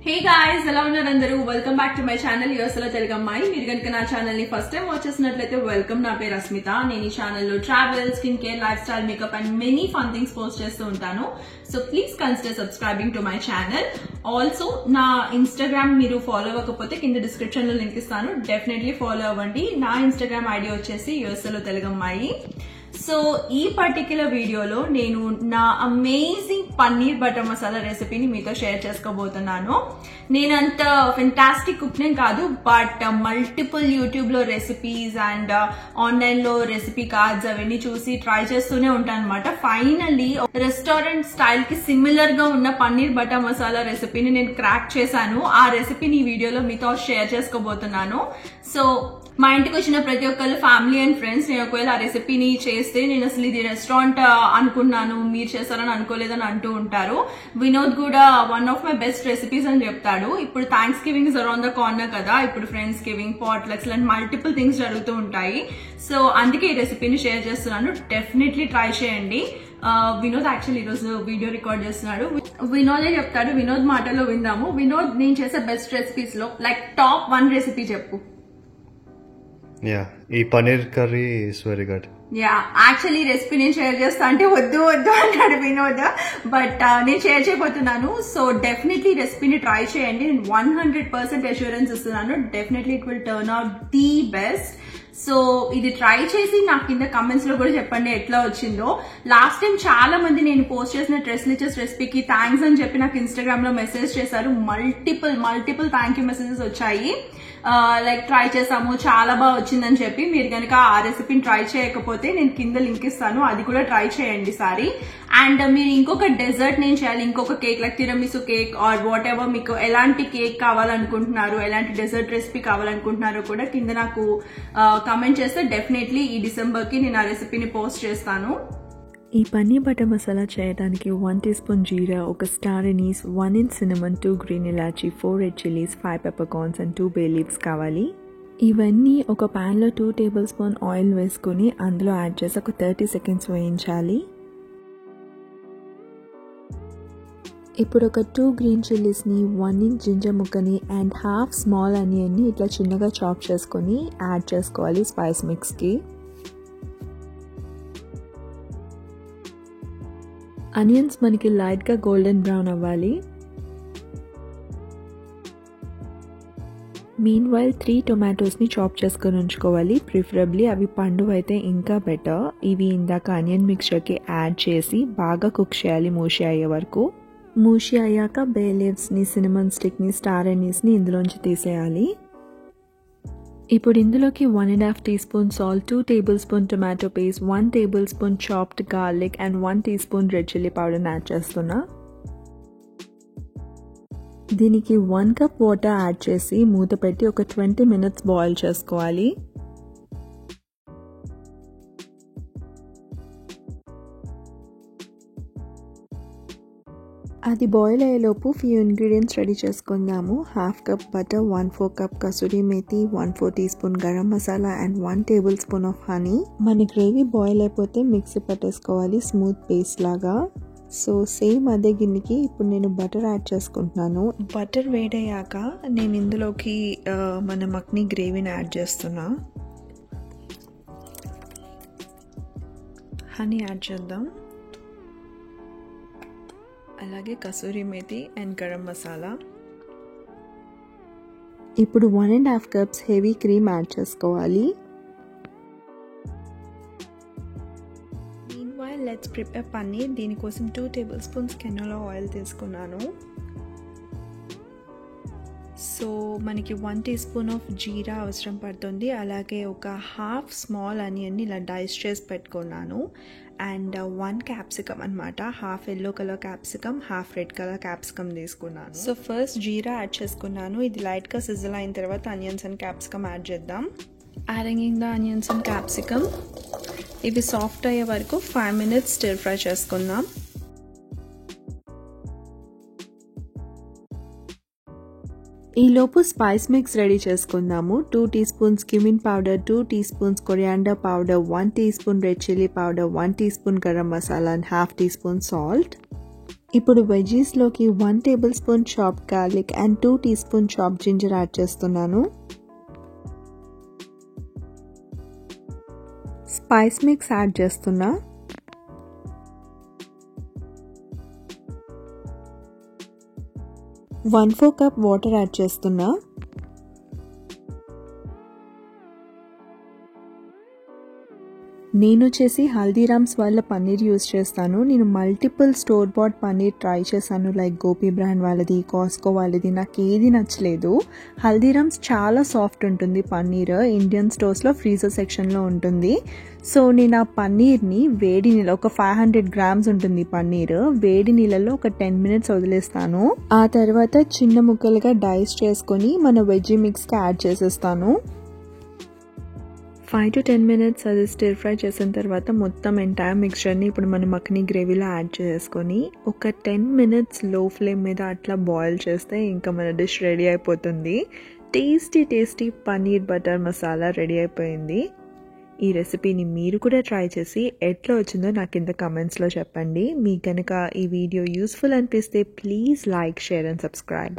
Hey guys, ఎలా ఉన్నారు అందరూ? Welcome back to my channel యూఎస్లో తెలుగు అమ్మాయి. మీరు కనుక నా ఛానల్ ని ఫస్ట్ టైం వాచ్ చేసినట్లయితే వెల్కమ్. నా పేరు అస్మిత. నేను ఈ ఛానల్లో travel, skin care, life style, makeup and many fun things post చేస్తూ ఉంటాను. So please consider subscribing to my channel. Also నా ఇన్స్టాగ్రామ్ మీరు ఫాలో అవ్వకపోతే కింద డిస్క్రిప్షన్ లో లింక్ ఇస్తాను, డెఫినెట్లీ ఫాలో అవ్వండి. నా ఇన్స్టాగ్రామ్ ఐడి వచ్చేసి యూఎస్లో తెలుగు అమ్మాయి. సో ఈ పర్టిక్యులర్ వీడియోలో నేను నా అమేజింగ్ పన్నీర్ బటర్ మసాలా రెసిపీని మీతో షేర్ చేసుకోబోతున్నాను. నేనంత ఫెంటాస్టిక్ కుక్ నేం కాదు, బట్ మల్టిపుల్ యూట్యూబ్ లో రెసిపీస్ అండ్ ఆన్లైన్ లో రెసిపీ కార్డ్స్ అవన్నీ చూసి ట్రై చేస్తూనే ఉంటాను అనమాట. ఫైనల్లీ రెస్టారెంట్ స్టైల్ కి సిమిలర్ గా ఉన్న పన్నీర్ బటర్ మసాలా రెసిపీని నేను క్రాక్ చేశాను. ఆ రెసిపీని ఈ వీడియోలో మీతో షేర్ చేసుకోబోతున్నాను. సో మా ఇంటికి వచ్చిన ప్రతి ఒక్కరు ఫ్యామిలీ అండ్ ఫ్రెండ్స్, నేను ఒకవేళ ఆ రెసిపీని చేస్తే నేను అసలు ఇది రెస్టారెంట్ అనుకున్నాను, మీరు చేస్తారని అనుకోలేదని అంటూ ఉంటారు. వినోద్ కూడా one of my best recipes అని చెప్తాడు. ఇప్పుడు thanks giving is around the corner కదా, ఇప్పుడు ఫ్రెండ్స్ గివింగ్, పాట్లక్స్ లాంటి మల్టిపుల్ థింగ్స్ జరుగుతూ ఉంటాయి. సో అందుకే ఈ రెసిపీని షేర్ చేస్తున్నాను. డెఫినెట్లీ ట్రై చేయండి. వినోద్ యాక్చువల్లీ ఈరోజు వీడియో రికార్డ్ చేస్తున్నాడు. వినోదే చెప్తాడు, వినోద్ మాటలో విందాము. వినోద్, నేను చేసే బెస్ట్ రెసిపీస్ లో లైక్ టాప్ 1 రెసిపీ చెప్పు. ఈ paneer curry is very good. Actually recipe నేను షేర్ చేస్తా అంటే వద్దు అన్నాడు వినోద్, బట్ నేను షేర్ చేయబోతున్నాను. సో డెఫినెట్లీ రెసిపీని ట్రై చేయండి. నేను 100% అష్యూరెన్స్ ఇస్తున్నాను. Definitely it will turn out the best. So ఇది ట్రై చేసి నాకు కింద కమెంట్స్ లో కూడా చెప్పండి ఎట్లా వచ్చిందో. లాస్ట్ టైం చాలా మంది నేను పోస్ట్ చేసిన డ్రెస్లిచెస్ రెసిపీకి థ్యాంక్స్ అని చెప్పి నాకు ఇన్స్టాగ్రామ్ లో మెసేజ్ చేశారు. మల్టిపుల్ థ్యాంక్ యూ మెసేజెస్ వచ్చాయి. లైక్ ట్రై చేసాము, చాలా బాగా వచ్చిందని చెప్పి. మీరు కనుక ఆ రెసిపీని ట్రై చేయకపోతే నేను కింద లింక్ ఇస్తాను, అది కూడా ట్రై చేయండి సారి. అండ్ మీరు ఇంకొక డెజర్ట్ నేను చేయాలి, ఇంకొక cake like tiramisu cake or whatever, మీకు ఎలాంటి కేక్ కావాలనుకుంటున్నారు, ఎలాంటి డెజర్ట్ రెసిపీ కావాలనుకుంటున్నారో కూడా కింద నాకు కమెంట్ చేస్తే డెఫినెట్లీ ఈ డిసెంబర్ కి నేను ఆ రెసిపీని పోస్ట్ చేస్తాను. ఈ పన్నీర్ బటర్ మసాలా చేయడానికి 1 teaspoon jeera, 1 star anise, 1 inch cinnamon, 2 green elaichi, 4 red chillies, 5 peppercorns and 2 bay leaves కావాలి. ఇవన్నీ ఒక ప్యాన్లో 2 టేబుల్ స్పూన్ ఆయిల్ వేసుకుని అందులో యాడ్ చేసి ఒక 30 సెకండ్స్ వేయించాలి. ఇప్పుడు ఒక 2 గ్రీన్ చిల్లీస్ని, 1 ఇంచ్ జింజర్ ముక్కని అండ్ హాఫ్ స్మాల్ ఆనియన్ని ఇట్లా చిన్నగా చాప్ చేసుకొని యాడ్ చేసుకోవాలి స్పైస్ మిక్స్కి. ఆనియన్స్ మనకి లైట్గా గోల్డెన్ బ్రౌన్ అవ్వాలి. మీన్వైల్ 3 టొమాటోస్ని చాప్ చేసుకొని ఉంచుకోవాలి. ప్రిఫరబ్లీ అవి పండు అయితే ఇంకా బెటర్. ఇవి ఇందాక ఆనియన్ మిక్చర్కి యాడ్ చేసి బాగా కుక్ చేయాలి మూషి అయ్యే వరకు. మూషి అయ్యాక బే లీవ్స్ని, సినమన్ స్టిక్ని, స్టార్ ఎనీస్ని ఇందులోంచి తీసేయాలి. ఇప్పుడు ఇందులోకి 1.5 teaspoon salt, 2 tablespoon tomato paste, 1 tablespoon chopped garlic and 1 teaspoon red chilli పౌడర్ని యాడ్ చేస్తున్నా. దీనికి 1 కప్ వాటర్ యాడ్ చేసి మూత పెట్టి ఒక 20 మినిట్స్ బాయిల్ చేసుకోవాలి. అది బాయిల్ అయ్యేలోపు ఫ్యూ ఇంగ్రీడియంట్స్ రెడీ చేసుకుందాము. 1/2 cup butter, 1/4 cup kasuri methi, 1/4 teaspoon garam masala and 1 tablespoon of honey. మన గ్రేవీ బాయిల్ అయిపోతే మిక్సీ పట్టేసుకోవాలి స్మూత్ పేస్ట్ లాగా. సో సేమ్ అదే గిన్నెకి ఇప్పుడు నేను బటర్ యాడ్ చేసుకుంటున్నాను. బటర్ వేడయ్యాక నేను ఇందులోకి మన మక్ని గ్రేవీని యాడ్ చేస్తున్నా. హనీ యాడ్ చేద్దాం, అలాగే కసూరి మేతి అండ్ గరం మసాలా. ఇప్పుడు 1.5 కప్స్ హెవీ క్రీమ్ యాడ్ చేసుకోవాలి. Meanwhile let's prepare paneer. దీనికోసం 2 టేబుల్ స్పూన్స్ కెనోలా ఆయిల్ తీసుకున్నాను. సో మనకి 1 టీ స్పూన్ ఆఫ్ జీరా అవసరం పడుతుంది. అలాగే ఒక హాఫ్ స్మాల్ ఆనియన్ని ఇలా డైస్ చేసి పెట్టుకున్నాను. అండ్ 1 క్యాప్సికమ్ అనమాట, half yellow colour capsicum, half red colour capsicum తీసుకున్నాను. సో ఫస్ట్ జీరా యాడ్ చేసుకున్నాను. ఇది లైట్గా సిజిల్ అయిన తర్వాత ఆనియన్స్ అండ్ క్యాప్సికమ్ యాడ్ చేద్దాం. Adding the onions and capsicum. ఇవి సాఫ్ట్ అయ్యే వరకు 5 మినిట్స్ స్టిర్ ఫ్రై చేసుకుందాం. ఈలోపు స్పైస్ మిక్స్ రెడీ చేసుకుందాము. 2 teaspoons cumin powder, 2 teaspoons coriander powder, 1 teaspoon red chilli powder, 1 teaspoon garam masala and half teaspoon salt. ఇప్పుడు వెజీస్లోకి 1 tablespoon chop garlic and 2 teaspoon chop ginger add చేస్తున్నాను. Spice mix add చేస్తున్నా. One 4 cup water add చేస్తున్నా. నేను వచ్చేసి హల్దీరామ్స్ వాళ్ళ paneer use చేస్తాను. నేను multiple store bought paneer try చేశాను, లైక్ గోపి బ్రాండ్ వాళ్ళది, కాస్కో వాళ్ళది. నాకు ఏది నచ్చలేదు. హల్దీరామ్స్ చాలా సాఫ్ట్ ఉంటుంది పన్నీర్. ఇండియన్ స్టోర్స్లో ఫ్రీజర్ సెక్షన్లో ఉంటుంది. సో నేను ఆ పన్నీర్ని వేడి నీళ్ళ, ఒక 500 గ్రామ్స్ ఉంటుంది పన్నీర్, వేడి నీళ్ళలో ఒక 10 మినిట్స్ వదిలేస్తాను. ఆ తర్వాత చిన్న ముక్కలుగా డైస్ చేసుకొని మన వెజ్జీ మిక్స్కి యాడ్ చేసేస్తాను. 5 to 10 మినిట్స్ అది స్టిర్ ఫ్రై చేసిన తర్వాత మొత్తం ఎంటైర్ మిక్స్చర్ని ఇప్పుడు మనం మఖనీ గ్రేవీలో యాడ్ చేసుకొని ఒక 10 మినిట్స్ లో ఫ్లేమ్ మీద అట్లా బాయిల్ చేస్తే ఇంకా మన డిష్ రెడీ అయిపోతుంది. Tasty paneer butter masala ready అయిపోయింది. ఈ రెసిపీని మీరు కూడా ట్రై చేసి ఎట్లా వచ్చిందో నాకు కింద కమెంట్స్లో చెప్పండి. మీకు కనుక ఈ వీడియో యూస్ఫుల్ అనిపిస్తే please like, share and subscribe.